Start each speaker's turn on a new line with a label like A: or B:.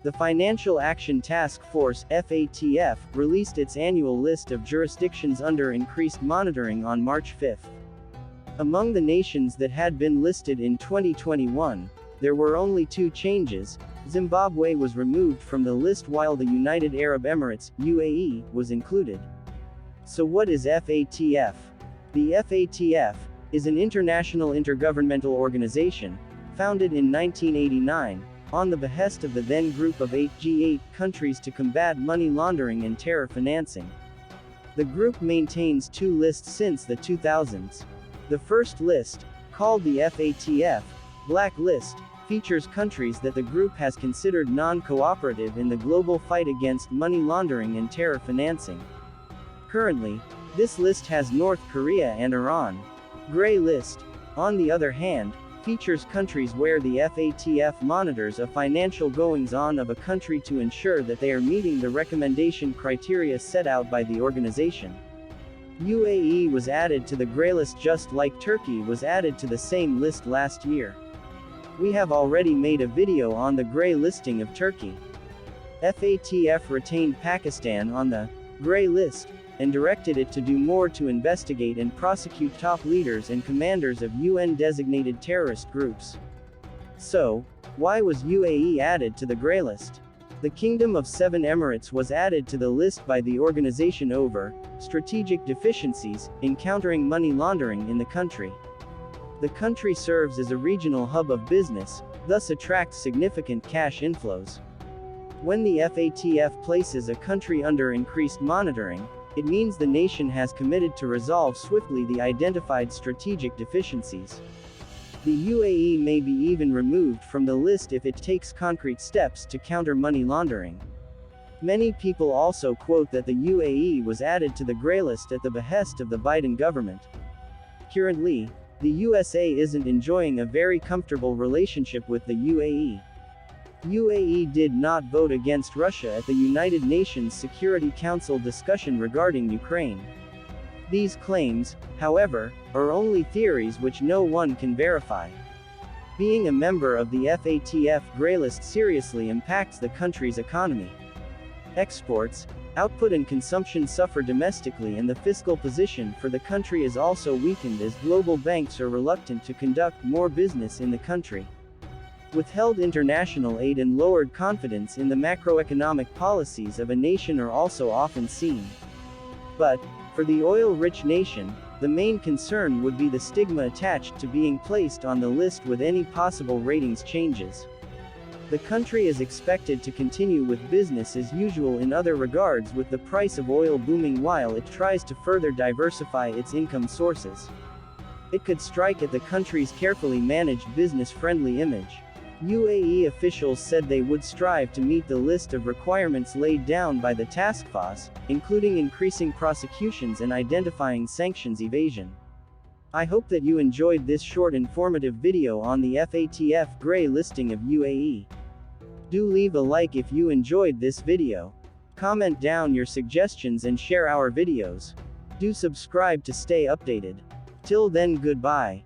A: The Financial Action Task Force (FATF) released its annual list of jurisdictions under increased monitoring on March 5. Among the nations that had been listed in 2021, there were only 2 changes. Zimbabwe was removed from the list while the United Arab Emirates (UAE) was included. So what is FATF? The FATF is an international intergovernmental organization, founded in 1989, on the behest of the then Group of 8 G8 countries to combat money laundering and terror financing. The group maintains 2 lists since the 2000s. The first list, called the FATF Black List, features countries that the group has considered non-cooperative in the global fight against money laundering and terror financing. Currently, this list has North Korea and Iran. Grey List, on the other hand, features countries where the FATF monitors a financial goings-on of a country to ensure that they are meeting the recommendation criteria set out by the organization. UAE was added to the Grey List just like Turkey was added to the same list last year. We have already made a video on the Grey Listing of Turkey. FATF retained Pakistan on the Grey List, and directed it to do more to investigate and prosecute top leaders and commanders of UN-designated terrorist groups. So, why was UAE added to the Grey List? The Kingdom of 7 Emirates was added to the list by the organization over strategic deficiencies in countering money laundering in the country. The country serves as a regional hub of business, thus attracts significant cash inflows. When the FATF places a country under increased monitoring, it means the nation has committed to resolve swiftly the identified strategic deficiencies. The UAE may be even removed from the list if it takes concrete steps to counter money laundering. Many people also quote that the UAE was added to the Grey List at the behest of the Biden government. Currently, the USA isn't enjoying a very comfortable relationship with the UAE. UAE did not vote against Russia at the United Nations Security Council discussion regarding Ukraine. These claims, however, are only theories which no one can verify. Being a member of the FATF Grey List seriously impacts the country's economy. Exports, output and consumption suffer domestically, and the fiscal position for the country is also weakened as global banks are reluctant to conduct more business in the country. Withheld international aid and lowered confidence in the macroeconomic policies of a nation are also often seen. But, for the oil-rich nation, the main concern would be the stigma attached to being placed on the list with any possible ratings changes. The country is expected to continue with business as usual in other regards, with the price of oil booming while it tries to further diversify its income sources. It could strike at the country's carefully managed business-friendly image. UAE officials said they would strive to meet the list of requirements laid down by the task force, including increasing prosecutions and identifying sanctions evasion. I hope that you enjoyed this short informative video on the FATF Grey Listing of UAE. Do leave a like if you enjoyed this video. Comment down your suggestions and share our videos. Do subscribe to stay updated. Till then, goodbye.